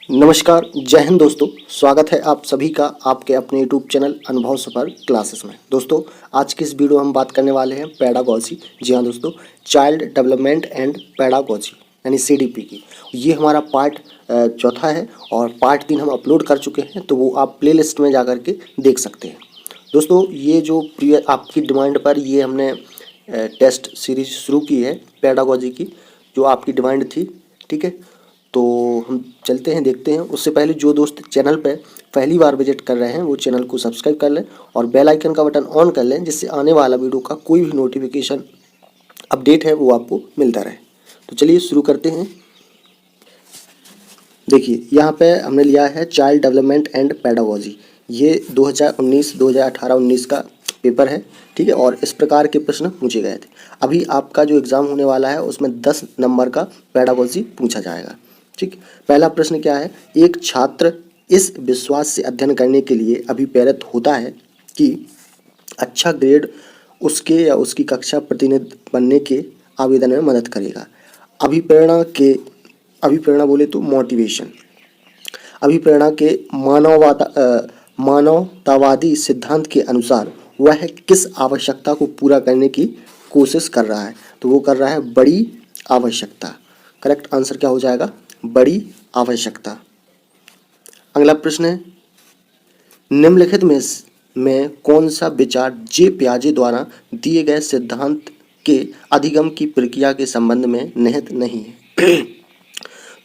नमस्कार, जय हिंद दोस्तों। स्वागत है आप सभी का आपके अपने यूट्यूब चैनल अनुभव सफर क्लासेस में। दोस्तों, आज की इस वीडियो में हम बात करने वाले हैं पेडागोजी। जी हाँ दोस्तों, चाइल्ड डेवलपमेंट एंड पेडागोजी यानी सीडीपी की। ये हमारा पार्ट चौथा है और पार्ट 3 हम अपलोड कर चुके हैं, तो वो आप प्ले लिस्ट में जा करके देख सकते हैं। दोस्तों, ये जो आपकी डिमांड पर ये हमने टेस्ट सीरीज शुरू की है पेडागोजी की, जो आपकी डिमांड थी। ठीक है, तो हम चलते हैं, देखते हैं। उससे पहले जो दोस्त चैनल पे पहली बार विजिट कर रहे हैं वो चैनल को सब्सक्राइब कर लें और बेल आइकन का बटन ऑन कर लें, जिससे आने वाला वीडियो का कोई भी नोटिफिकेशन अपडेट है वो आपको मिलता रहे। तो चलिए शुरू करते हैं। देखिए, यहाँ पे हमने लिया है चाइल्ड डेवलपमेंट एंड पेडागोजी। ये 2019 2018 19 का पेपर है। ठीक है, और इस प्रकार के प्रश्न पूछे गए थे। अभी आपका जो एग्ज़ाम होने वाला है उसमें 10 नंबर का पेडागोजी पूछा जाएगा। ठीक, पहला प्रश्न क्या है? एक छात्र इस विश्वास से अध्ययन करने के लिए अभिप्रेरित होता है कि अच्छा ग्रेड उसके या उसकी कक्षा प्रतिनिधि बनने के आवेदन में मदद करेगा। अभिप्रेरणा बोले तो मोटिवेशन। अभिप्रेरणा के मानवतावादी सिद्धांत के अनुसार वह किस आवश्यकता को पूरा करने की कोशिश कर रहा है? तो वो कर रहा है बड़ी आवश्यकता। करेक्ट आंसर क्या हो जाएगा? बड़ी आवश्यकता। अगला प्रश्न है, निम्नलिखित में कौन सा विचार जे पियाजे द्वारा दिए गए सिद्धांत के अधिगम की प्रक्रिया के संबंध में निहित नहीं है?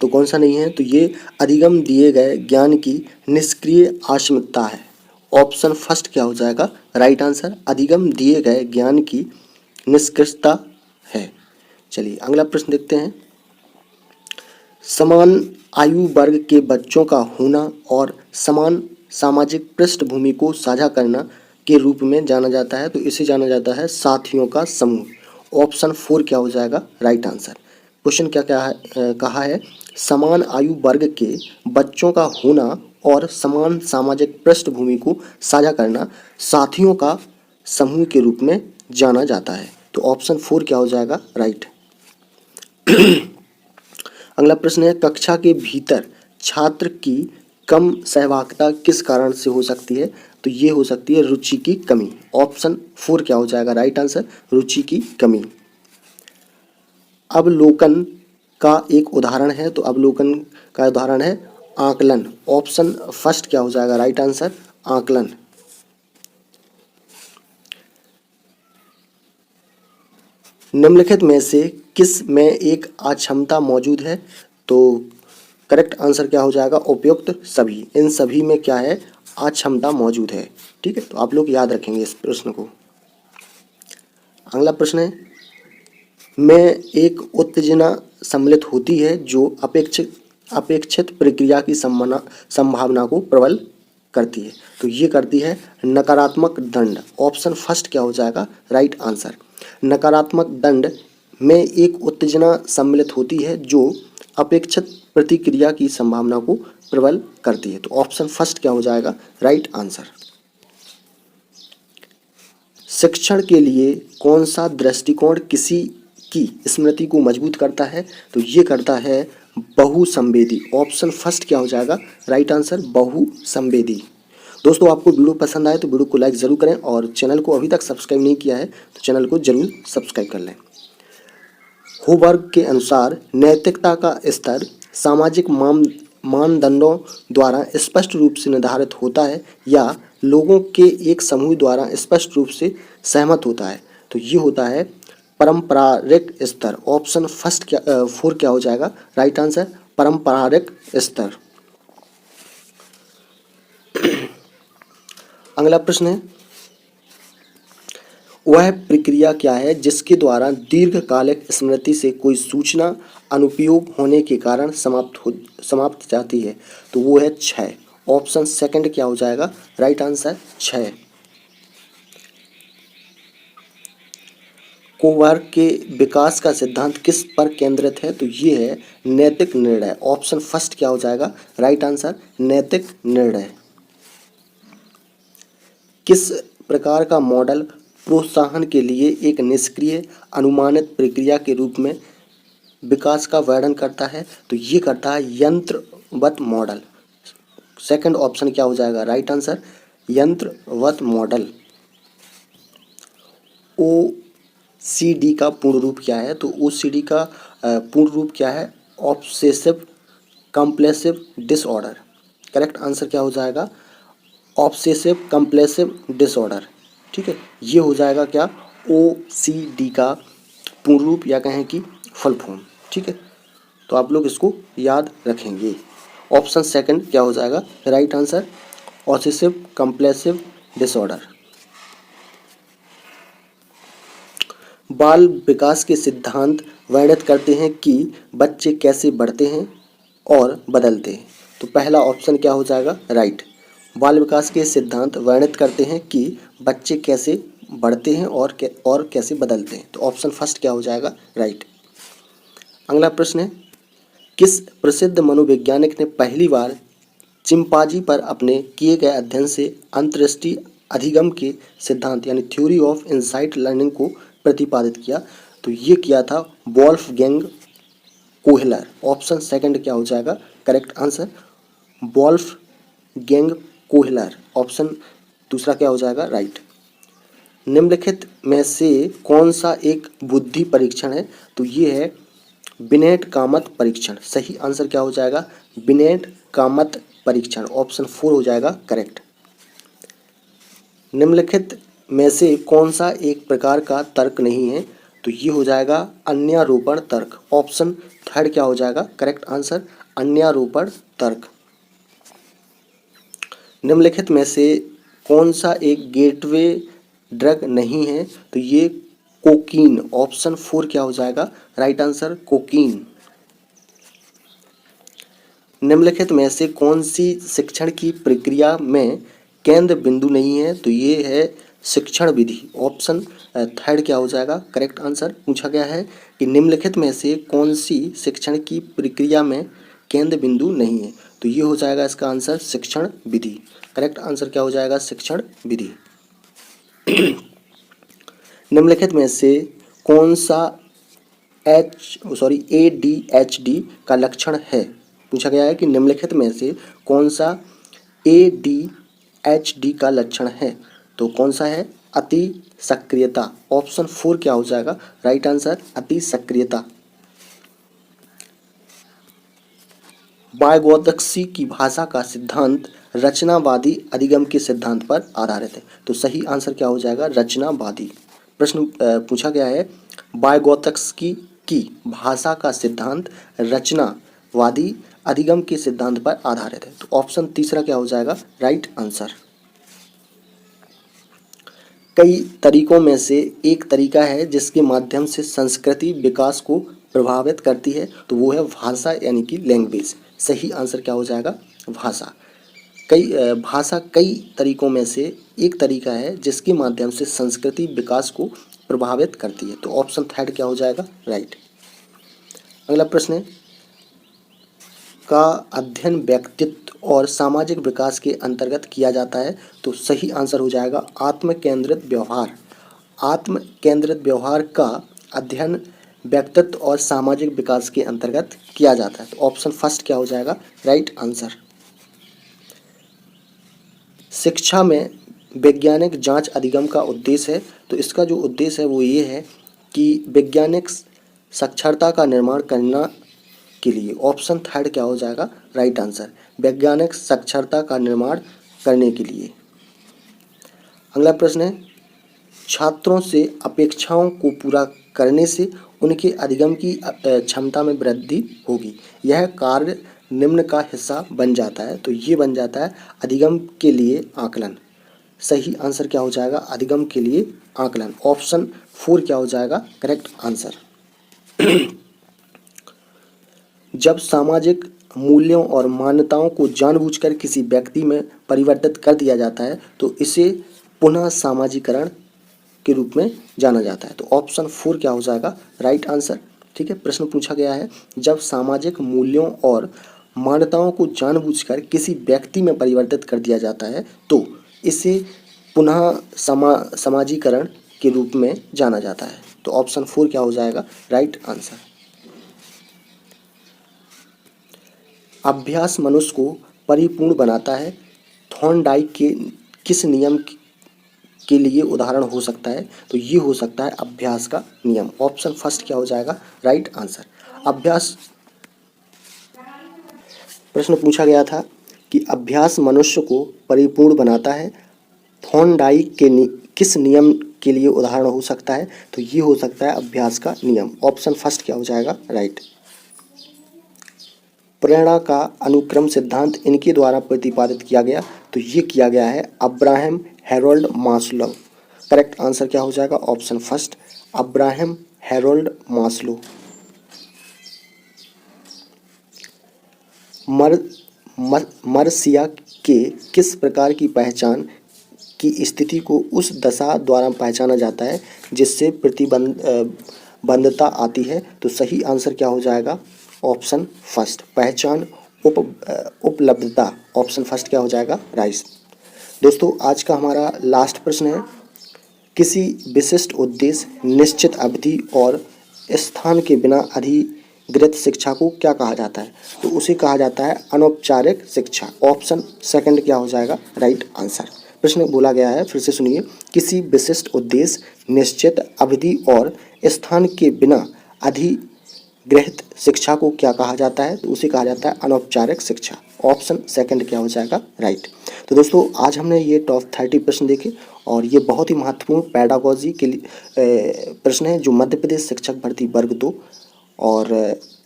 तो कौन सा नहीं है? तो ये अधिगम दिए गए ज्ञान की निष्क्रिय आश्मिकता है। ऑप्शन फर्स्ट क्या हो जाएगा? राइट आंसर अधिगम दिए गए ज्ञान की निष्क्रियता है। चलिए अगला प्रश्न देखते हैं। समान आयु वर्ग के बच्चों का होना और समान सामाजिक पृष्ठभूमि को साझा करना के रूप में जाना जाता है, तो इसे जाना जाता है साथियों का समूह। ऑप्शन 4 क्या हो जाएगा? Right answer. क्वेश्चन क्या क्या है? कहा है समान आयु वर्ग के बच्चों का होना और समान सामाजिक पृष्ठभूमि को साझा करना साथियों का समूह के रूप में जाना जाता है, तो ऑप्शन 4 क्या हो जाएगा? राइट। अगला प्रश्न है, कक्षा के भीतर छात्र की कम सहभागिता किस कारण से हो सकती है? तो ये हो सकती है रुचि की कमी। ऑप्शन 4 क्या हो जाएगा? राइट आंसर रुचि की कमी। अवलोकन का एक उदाहरण है, तो अवलोकन का उदाहरण है आकलन। ऑप्शन फर्स्ट क्या हो जाएगा? राइट आंसर आकलन। निम्नलिखित में से किस में एक अक्षमता मौजूद है? तो करेक्ट आंसर क्या हो जाएगा? उपयुक्त सभी। इन सभी में क्या है? अक्षमता मौजूद है। ठीक है, तो आप लोग याद रखेंगे इस प्रश्न को। अगला प्रश्न है, में एक उत्तेजना सम्मिलित होती है जो अपेक्षित प्रक्रिया की संभावना को प्रबल करती है, तो ये करती है नकारात्मक दंड। ऑप्शन फर्स्ट क्या हो जाएगा? Right answer. नकारात्मक दंड में एक उत्तेजना सम्मिलित होती है जो अपेक्षित प्रतिक्रिया की संभावना को प्रबल करती है, तो ऑप्शन फर्स्ट क्या हो जाएगा? Right answer. शिक्षण के लिए कौन सा दृष्टिकोण किसी की स्मृति को मजबूत करता है? तो ये करता है बहुसंवेदी। ऑप्शन फर्स्ट क्या हो जाएगा? राइट आंसर बहुसंवेदी। दोस्तों, आपको वीडियो पसंद आए तो वीडियो को लाइक ज़रूर करें और चैनल को अभी तक सब्सक्राइब नहीं किया है तो चैनल को जरूर सब्सक्राइब कर लें। होवर्ग के अनुसार नैतिकता का स्तर सामाजिक मानदंडों द्वारा स्पष्ट रूप से निर्धारित होता है या लोगों के एक समूह द्वारा स्पष्ट रूप से सहमत होता है? तो ये होता है पारंपरिक स्तर। ऑप्शन फर्स्ट क्या 4 क्या हो जाएगा? राइट आंसर पारंपरिक स्तर। अगला प्रश्न है, वह प्रक्रिया क्या है जिसके द्वारा दीर्घकालिक स्मृति से कोई सूचना अनुपयोग होने के कारण समाप्त जाती है? तो वो है क्षय। ऑप्शन सेकंड क्या हो जाएगा? राइट आंसर क्षय। कोवर्ग के विकास का सिद्धांत किस पर केंद्रित है? तो ये है नैतिक निर्णय। ऑप्शन फर्स्ट क्या हो जाएगा? राइट आंसर नैतिक निर्णय। किस प्रकार का मॉडल प्रोत्साहन के लिए एक निष्क्रिय अनुमानित प्रक्रिया के रूप में विकास का वर्णन करता है? तो ये करता है यंत्र यंत्रवत मॉडल। सेकंड ऑप्शन क्या हो जाएगा राइट आंसर, यंत्रवत मॉडल। OCD का पूर्ण रूप क्या है? तो OCD का पूर्ण रूप क्या है? Obsessive compulsive disorder. Correct answer क्या हो जाएगा? Obsessive compulsive disorder. ठीक है, ये हो जाएगा क्या? OCD का पूर्ण रूप या कहें कि फुल फॉर्म। ठीक है, तो आप लोग इसको याद रखेंगे। ऑप्शन सेकंड क्या हो जाएगा right answer, obsessive compulsive disorder. बाल विकास के सिद्धांत वर्णित करते हैं कि बच्चे कैसे बढ़ते हैं और बदलते हैं। तो पहला ऑप्शन क्या हो जाएगा राइट, बाल विकास के सिद्धांत वर्णित करते हैं कि बच्चे कैसे बढ़ते हैं और कैसे बदलते हैं। तो ऑप्शन फर्स्ट क्या हो जाएगा राइट। अगला प्रश्न है, किस प्रसिद्ध मनोवैज्ञानिक ने पहली बार चिंपांजी पर अपने किए गए अध्ययन से अंतर्दृष्टि अधिगम के सिद्धांत यानी थ्योरी ऑफ इनसाइट लर्निंग को प्रतिपादित किया? तो ये किया था वोल्फगैंग कोहलर। ऑप्शन सेकंड क्या हो जाएगा correct answer, Wolfgang Kohler. Option दूसरा क्या हो जाएगा राइट। निम्नलिखित में से कौन सा एक बुद्धि परीक्षण है? तो ये है बिनेट कामत परीक्षण। सही आंसर क्या हो जाएगा बिनेट कामत परीक्षण। ऑप्शन 4 हो जाएगा करेक्ट। निम्नलिखित में से कौन सा एक प्रकार का तर्क नहीं है? तो ये हो जाएगा अन्यारोपण तर्क। ऑप्शन थर्ड क्या हो जाएगा करेक्ट आंसर, अन्यारोपण तर्क। निम्नलिखित में से कौन सा एक गेटवे ड्रग नहीं है? तो ये कोकीन। ऑप्शन 4 क्या हो जाएगा राइट आंसर, कोकीन। निम्नलिखित में से कौन सी शिक्षण की प्रक्रिया में केंद्र बिंदु नहीं है? तो ये है शिक्षण विधि। ऑप्शन थर्ड क्या हो जाएगा करेक्ट आंसर। पूछा गया है कि निम्नलिखित में से कौन सी शिक्षण की प्रक्रिया में केंद्र बिंदु नहीं है? तो ये हो जाएगा इसका आंसर शिक्षण विधि। करेक्ट आंसर क्या हो जाएगा शिक्षण विधि। निम्नलिखित में से कौन सा ADHD का लक्षण है? पूछा गया है कि निम्नलिखित में से कौन सा ADHD का लक्षण है? तो कौन सा है अति सक्रियता। ऑप्शन 4 क्या हो जाएगा राइट आंसर, अति सक्रियता। वायगोत्स्की की भाषा का सिद्धांत रचनावादी अधिगम के सिद्धांत पर आधारित है। तो सही आंसर क्या हो जाएगा रचनावादी। प्रश्न पूछा गया है वायगोत्स्की की भाषा का सिद्धांत रचनावादी अधिगम के सिद्धांत पर आधारित है। तो ऑप्शन तीसरा क्या हो जाएगा राइट आंसर। कई तरीकों में से एक तरीका है जिसके माध्यम से संस्कृति विकास को प्रभावित करती है, तो वो है भाषा यानी कि लैंग्वेज। सही आंसर क्या हो जाएगा भाषा। भाषा कई तरीकों में से एक तरीका है जिसके माध्यम से संस्कृति विकास को प्रभावित करती है। तो ऑप्शन थर्ड क्या हो जाएगा राइट। अगला प्रश्न है, का अध्ययन व्यक्तित्व और सामाजिक विकास के अंतर्गत किया जाता है? तो सही आंसर हो जाएगा आत्म केंद्रित व्यवहार। आत्म केंद्रित व्यवहार का अध्ययन व्यक्तित्व और सामाजिक विकास के अंतर्गत किया जाता है। तो ऑप्शन फर्स्ट क्या हो जाएगा राइट आंसर। शिक्षा में वैज्ञानिक जांच अधिगम का उद्देश्य है। तो इसका जो उद्देश्य है वो ये है कि वैज्ञानिक साक्षरता का निर्माण करना के लिए। ऑप्शन थर्ड क्या हो जाएगा राइट आंसर, वैज्ञानिक साक्षरता का निर्माण करने के लिए। अगला प्रश्न है, छात्रों से अपेक्षाओं को पूरा करने से उनके अधिगम की क्षमता में वृद्धि होगी। यह कार्य निम्न का हिस्सा बन जाता है। तो ये बन जाता है अधिगम के लिए आकलन। सही आंसर क्या हो जाएगा अधिगम के लिए आकलन। ऑप्शन 4 क्या हो जाएगा करेक्ट आंसर। जब सामाजिक मूल्यों और मान्यताओं को जानबूझकर किसी व्यक्ति में परिवर्तित कर दिया जाता है तो इसे पुनः सामाजिकरण के रूप में जाना जाता है। तो ऑप्शन 4 क्या हो जाएगा राइट आंसर। ठीक है, प्रश्न पूछा गया है जब सामाजिक मूल्यों और मान्यताओं को जानबूझकर किसी व्यक्ति में परिवर्तित कर दिया जाता है तो इसे पुनः समाजीकरण के रूप में जाना जाता है। तो ऑप्शन 4 क्या हो जाएगा राइट आंसर। अभ्यास मनुष्य को परिपूर्ण बनाता है, थॉर्नडाइक के किस नियम के लिए उदाहरण हो सकता है? तो ये हो सकता है अभ्यास का नियम। ऑप्शन फर्स्ट क्या हो जाएगा राइट आंसर। अभ्यास प्रश्न पूछा गया था कि अभ्यास मनुष्य को परिपूर्ण बनाता है, थॉर्नडाइक के किस नियम के लिए उदाहरण हो सकता है? तो ये हो सकता है अभ्यास का नियम। ऑप्शन फर्स्ट क्या हो जाएगा राइट। प्रेरणा का अनुक्रम सिद्धांत इनके द्वारा प्रतिपादित किया गया, तो ये किया गया है Abraham Harold Maslow. Correct answer क्या हो जाएगा option first Abraham Harold Maslow. मर्सिया के किस प्रकार की पहचान की स्थिति को उस दशा द्वारा पहचाना जाता है जिससे प्रतिबंधता आती है? तो सही आंसर क्या हो जाएगा ऑप्शन फर्स्ट पहचान उपलब्धता। ऑप्शन फर्स्ट क्या हो जाएगा राइट। दोस्तों आज का हमारा लास्ट प्रश्न है, किसी विशिष्ट उद्देश्य, निश्चित अवधि और स्थान के बिना अधिकृत शिक्षा को क्या कहा जाता है? तो उसे कहा जाता है अनौपचारिक शिक्षा। ऑप्शन सेकंड क्या हो जाएगा राइट आंसर। प्रश्न बोला गया है, फिर से सुनिए, किसी विशिष्ट उद्देश्य, निश्चित अवधि और स्थान के बिना अधिग्रहित शिक्षा को क्या कहा जाता है? तो उसे कहा जाता है अनौपचारिक शिक्षा। ऑप्शन सेकंड क्या हो जाएगा राइट। तो दोस्तों आज हमने ये टॉप 30 प्रश्न देखे और ये बहुत ही महत्वपूर्ण पैडागोजी के लिए प्रश्न है जो मध्य प्रदेश शिक्षक भर्ती वर्ग 2 और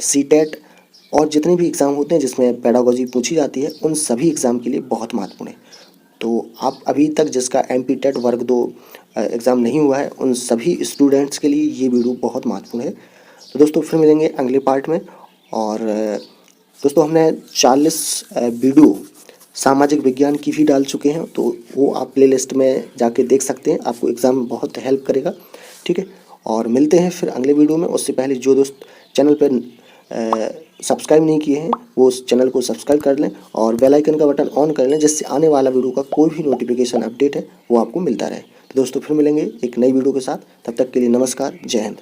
सीटेट और जितने भी एग्ज़ाम होते हैं जिसमें पैडागोजी पूछी जाती है उन सभी एग्ज़ाम के लिए बहुत महत्वपूर्ण है। तो आप अभी तक जिसका MP-TET वर्ग 2 एग्ज़ाम नहीं हुआ है उन सभी स्टूडेंट्स के लिए ये वीडियो बहुत महत्वपूर्ण है। तो दोस्तों फिर मिलेंगे अगले पार्ट में। और दोस्तों हमने 40 वीडियो सामाजिक विज्ञान की भी डाल चुके हैं, तो वो आप प्लेलिस्ट में जाके देख सकते हैं, आपको एग्ज़ाम में बहुत हेल्प करेगा। ठीक है, और मिलते हैं फिर अगले वीडियो में। उससे पहले जो दोस्त चैनल पर सब्सक्राइब नहीं किए हैं वो उस चैनल को सब्सक्राइब कर लें और बेल आइकन का बटन ऑन कर लें, जिससे आने वाला वीडियो का कोई भी नोटिफिकेशन अपडेट है वो आपको मिलता रहे। तो दोस्तों फिर मिलेंगे एक नई वीडियो के साथ, तब तक के लिए नमस्कार, जय हिंद।